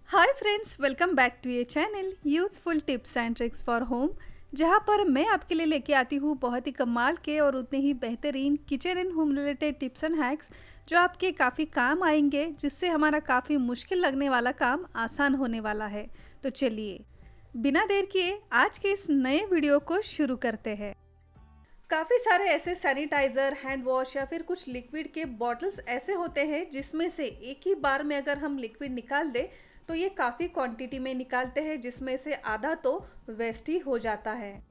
Hi friends, welcome back to ये channel useful tips and tricks for home, जहां पर मैं आपके लिए लेके आती हूँ बहुत ही कमाल के और उतने ही बेहतरीन kitchen and home related tips and hacks जो आपके काफ़ी काम आएंगे, जिससे हमारा काफ़ी मुश्किल लगने वाला काम आसान होने वाला है। तो चलिए बिना देर किए आज के इस नए वीडियो को शुरू करते हैं। काफ़ी सारे ऐसे सैनिटाइज़र, हैंड वॉश या फिर कुछ लिक्विड के बॉटल्स ऐसे होते हैं जिसमें से एक ही बार में अगर हम लिक्विड निकाल दें तो ये काफ़ी क्वांटिटी में निकालते हैं, जिसमें से आधा तो वेस्ट ही हो जाता है।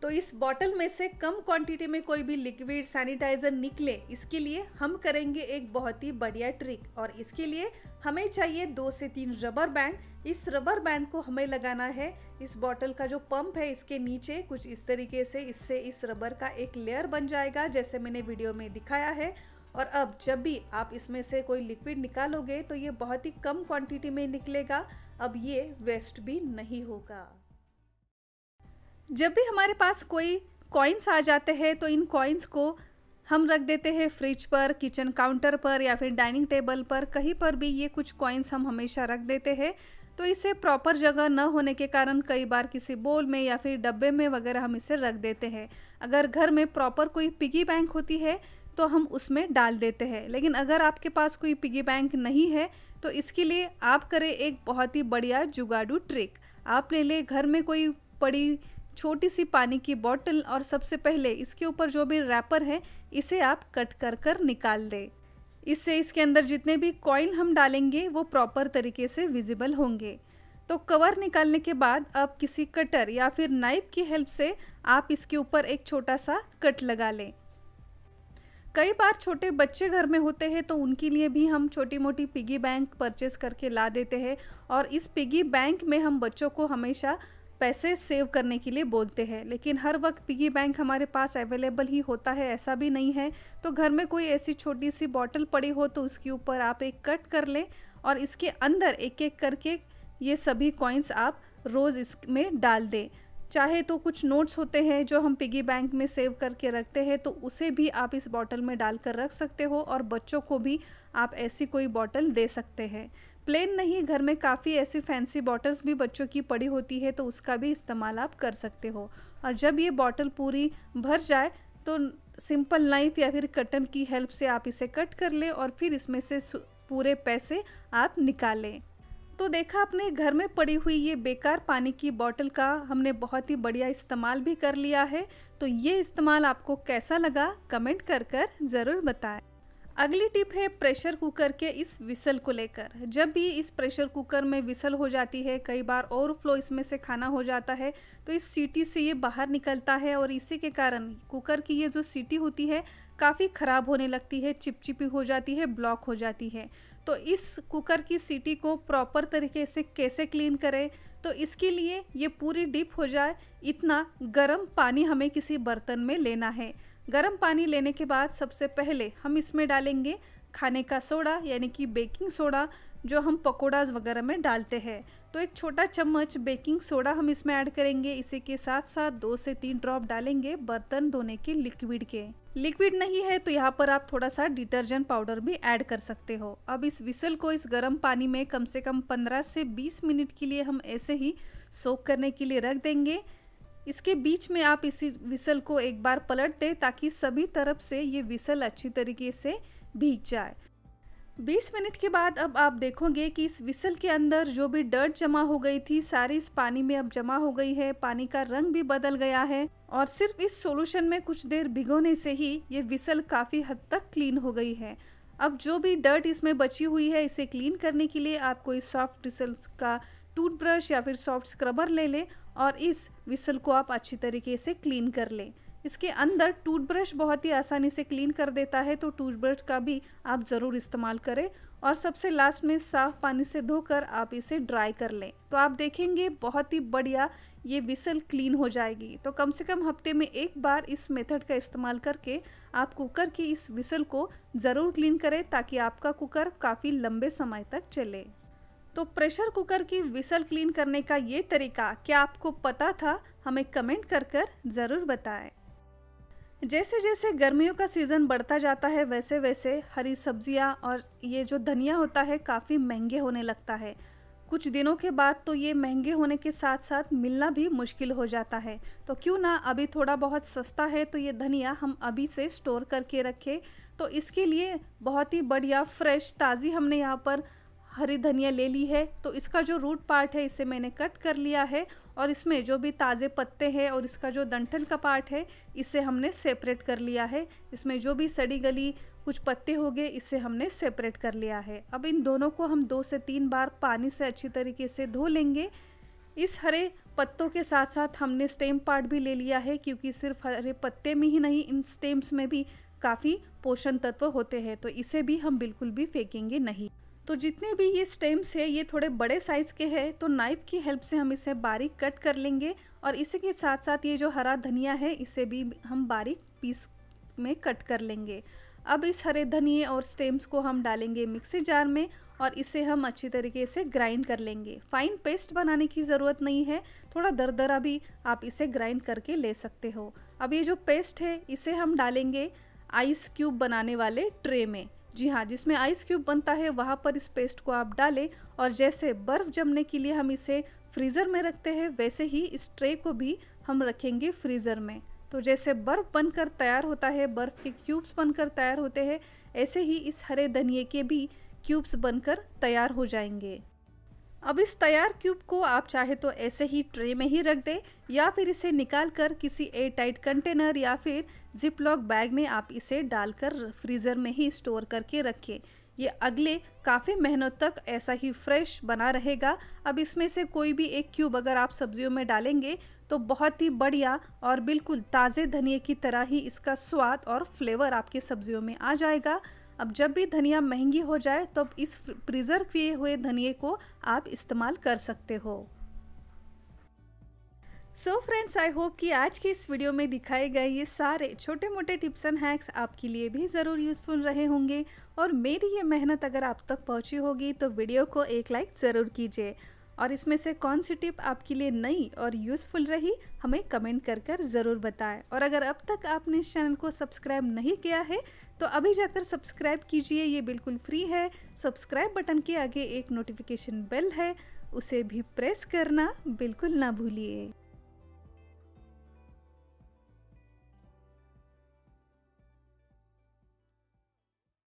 तो इस बॉटल में से कम क्वांटिटी में कोई भी लिक्विड सैनिटाइज़र निकले, इसके लिए हम करेंगे एक बहुत ही बढ़िया ट्रिक। और इसके लिए हमें चाहिए 2 से 3 रबर बैंड। इस रबर बैंड को हमें लगाना है इस बॉटल का जो पंप है इसके नीचे, कुछ इस तरीके से। इससे इस रबर का एक लेयर बन जाएगा जैसे मैंने वीडियो में दिखाया है। और अब जब भी आप इसमें से कोई लिक्विड निकालोगे तो ये बहुत ही कम क्वांटिटी में निकलेगा। अब ये वेस्ट भी नहीं होगा। जब भी हमारे पास कोई कॉइन्स आ जाते हैं तो इन कॉइन्स को हम रख देते हैं फ्रिज पर, किचन काउंटर पर या फिर डाइनिंग टेबल पर। कहीं पर भी ये कुछ कॉइन्स हम हमेशा रख देते हैं। तो इसे प्रॉपर जगह न होने के कारण कई बार किसी बोल में या फिर डब्बे में वगैरह हम इसे रख देते हैं। अगर घर में प्रॉपर कोई पिगी बैंक होती है तो हम उसमें डाल देते हैं, लेकिन अगर आपके पास कोई पिगी बैंक नहीं है तो इसके लिए आप करें एक बहुत ही बढ़िया जुगाड़ू ट्रिक। आप ले लें घर में कोई पड़ी छोटी सी पानी की बोतल और सबसे पहले इसके ऊपर जो भी रैपर है इसे आप कट कर कर निकाल दें। इससे इसके अंदर जितने भी कॉइन हम डालेंगे वो प्रॉपर तरीके से विजिबल होंगे। तो कवर निकालने के बाद अब किसी कटर या फिर नाइफ की हेल्प से आप इसके ऊपर एक छोटा सा कट लगा लें। कई बार छोटे बच्चे घर में होते हैं तो उनके लिए भी हम छोटी मोटी पिगी बैंक परचेस करके ला देते हैं। और इस पिगी बैंक में हम बच्चों को हमेशा पैसे सेव करने के लिए बोलते हैं, लेकिन हर वक्त पिगी बैंक हमारे पास अवेलेबल ही होता है ऐसा भी नहीं है। तो घर में कोई ऐसी छोटी सी बॉटल पड़ी हो तो उसके ऊपर आप एक कट कर लें और इसके अंदर एक एक करके ये सभी कॉइन्स आप रोज़ इसमें डाल दें। चाहे तो कुछ नोट्स होते हैं जो हम पिगी बैंक में सेव करके रखते हैं तो उसे भी आप इस बॉटल में डाल कर रख सकते हो। और बच्चों को भी आप ऐसी कोई बॉटल दे सकते हैं। प्लेन नहीं, घर में काफ़ी ऐसी फैंसी बॉटल्स भी बच्चों की पड़ी होती है तो उसका भी इस्तेमाल आप कर सकते हो। और जब ये बॉटल पूरी भर जाए तो सिंपल नाइफ या फिर कटर की हेल्प से आप इसे कट कर लें और फिर इसमें से पूरे पैसे आप निकालें। तो देखा आपने, घर में पड़ी हुई ये बेकार पानी की बोतल का हमने बहुत ही बढ़िया इस्तेमाल भी कर लिया है। तो ये इस्तेमाल आपको कैसा लगा कमेंट कर कर ज़रूर बताएं। अगली टिप है प्रेशर कुकर के इस विसल को लेकर। जब भी इस प्रेशर कुकर में विसल हो जाती है, कई बार ओवरफ्लो इसमें से खाना हो जाता है तो इस सीटी से ये बाहर निकलता है और इसी के कारण कुकर की ये जो सीटी होती है काफ़ी ख़राब होने लगती है, चिपचिपी हो जाती है, ब्लॉक हो जाती है। तो इस कुकर की सीटी को प्रॉपर तरीके से कैसे क्लीन करें, तो इसके लिए ये पूरी डिप हो जाए इतना गर्म पानी हमें किसी बर्तन में लेना है। गर्म पानी लेने के बाद सबसे पहले हम इसमें डालेंगे खाने का सोडा यानी कि बेकिंग सोडा, जो हम पकौड़ाज वगैरह में डालते हैं। तो एक छोटा चम्मच बेकिंग सोडा हम इसमें ऐड करेंगे। इसी के साथ साथ 2 से 3 ड्रॉप डालेंगे बर्तन धोने के लिक्विड के। लिक्विड नहीं है तो यहाँ पर आप थोड़ा सा डिटर्जेंट पाउडर भी ऐड कर सकते हो। अब इस विसल को इस गर्म पानी में कम से कम 15 से 20 मिनट के लिए हम ऐसे ही सोक करने के लिए रख देंगे। इसके बीच में आप इसी विसल को एक बार पलट दें ताकि सभी तरफ से ये विसल अच्छी तरीके से भीग जाए। 20 मिनट के बाद अब आप देखोगे कि इस विसल के अंदर जो भी डर्ट जमा हो गई थी सारी इस पानी में अब जमा हो गई है। पानी का रंग भी बदल गया है और सिर्फ इस सॉल्यूशन में कुछ देर भिगोने से ही ये विसल काफ़ी हद तक क्लीन हो गई है। अब जो भी डर्ट इसमें बची हुई है इसे क्लीन करने के लिए आप कोई सॉफ्ट ब्रिसल्स का टूथब्रश या फिर सॉफ्ट स्क्रबर ले लें और इस विसल को आप अच्छी तरीके से क्लीन कर लें। इसके अंदर टूथब्रश बहुत ही आसानी से क्लीन कर देता है, तो टूथब्रश का भी आप ज़रूर इस्तेमाल करें। और सबसे लास्ट में साफ़ पानी से धोकर आप इसे ड्राई कर लें तो आप देखेंगे बहुत ही बढ़िया ये विसल क्लीन हो जाएगी। तो कम से कम हफ्ते में एक बार इस मेथड का इस्तेमाल करके आप कुकर की इस विसल को ज़रूर क्लीन करें ताकि आपका कुकर काफ़ी लंबे समय तक चले। तो प्रेशर कुकर की विसल क्लीन करने का ये तरीका क्या आपको पता था? हमें कमेंट कर कर ज़रूर बताएं। जैसे जैसे गर्मियों का सीज़न बढ़ता जाता है वैसे वैसे हरी सब्जियां और ये जो धनिया होता है काफ़ी महंगे होने लगता है। कुछ दिनों के बाद तो ये महंगे होने के साथ साथ मिलना भी मुश्किल हो जाता है। तो क्यों ना अभी थोड़ा बहुत सस्ता है तो ये धनिया हम अभी से स्टोर करके रखें। तो इसके लिए बहुत ही बढ़िया फ्रेश ताज़ी हमने यहाँ पर हरी धनिया ले ली है। तो इसका जो रूट पार्ट है इसे मैंने कट कर लिया है और इसमें जो भी ताज़े पत्ते हैं और इसका जो डंठल का पार्ट है इसे हमने सेपरेट कर लिया है। इसमें जो भी सड़ी गली कुछ पत्ते हो गए इसे हमने सेपरेट कर लिया है। अब इन दोनों को हम 2 से 3 बार पानी से अच्छी तरीके से धो लेंगे। इस हरे पत्तों के साथ साथ हमने स्टेम पार्ट भी ले लिया है, क्योंकि सिर्फ हरे पत्ते में ही नहीं, इन स्टेम्स में भी काफ़ी पोषण तत्व होते हैं, तो इसे भी हम बिल्कुल भी फेंकेंगे नहीं। तो जितने भी ये स्टेम्स है ये थोड़े बड़े साइज़ के हैं, तो नाइफ़ की हेल्प से हम इसे बारीक कट कर लेंगे। और इसी के साथ साथ ये जो हरा धनिया है इसे भी हम बारीक पीस में कट कर लेंगे। अब इस हरे धनिए और स्टेम्स को हम डालेंगे मिक्सी जार में और इसे हम अच्छी तरीके से ग्राइंड कर लेंगे। फाइन पेस्ट बनाने की ज़रूरत नहीं है, थोड़ा दरदरा भी आप इसे ग्राइंड करके ले सकते हो। अब ये जो पेस्ट है इसे हम डालेंगे आइस क्यूब बनाने वाले ट्रे में। जी हाँ, जिसमें आइस क्यूब बनता है वहाँ पर इस पेस्ट को आप डालें और जैसे बर्फ़ जमने के लिए हम इसे फ्रीज़र में रखते हैं वैसे ही इस ट्रे को भी हम रखेंगे फ्रीज़र में। तो जैसे बर्फ़ बनकर तैयार होता है, बर्फ़ के क्यूब्स बनकर तैयार होते हैं, ऐसे ही इस हरे धनिए के भी क्यूब्स बनकर तैयार हो जाएंगे। अब इस तैयार क्यूब को आप चाहे तो ऐसे ही ट्रे में ही रख दें या फिर इसे निकाल कर किसी एयर टाइट कंटेनर या फिर जिपलॉक बैग में आप इसे डालकर फ्रीज़र में ही स्टोर करके रखें। ये अगले काफ़ी महीनों तक ऐसा ही फ्रेश बना रहेगा। अब इसमें से कोई भी एक क्यूब अगर आप सब्जियों में डालेंगे तो बहुत ही बढ़िया और बिल्कुल ताज़े धनिए की तरह ही इसका स्वाद और फ्लेवर आपके सब्जियों में आ जाएगा। अब जब भी धनिया महंगी हो जाए तो इस प्रिजर्व किए हुए धनिए को आप इस्तेमाल कर सकते हो। सो फ्रेंड्स, आई होप कि आज की इस वीडियो में दिखाए गए ये सारे छोटे मोटे टिप्स एंड हैक्स आपके लिए भी ज़रूर यूज़फुल रहे होंगे और मेरी ये मेहनत अगर आप तक पहुंची होगी तो वीडियो को एक लाइक ज़रूर कीजिए और इसमें से कौन सी टिप आपके लिए नई और यूज़फुल रही हमें कमेंट कर ज़रूर बताएं। और अगर अब तक आपने इस चैनल को सब्सक्राइब नहीं किया है तो अभी जाकर सब्सक्राइब कीजिए, ये बिल्कुल फ्री है। सब्सक्राइब बटन के आगे एक नोटिफिकेशन बेल है, उसे भी प्रेस करना बिल्कुल ना भूलिए।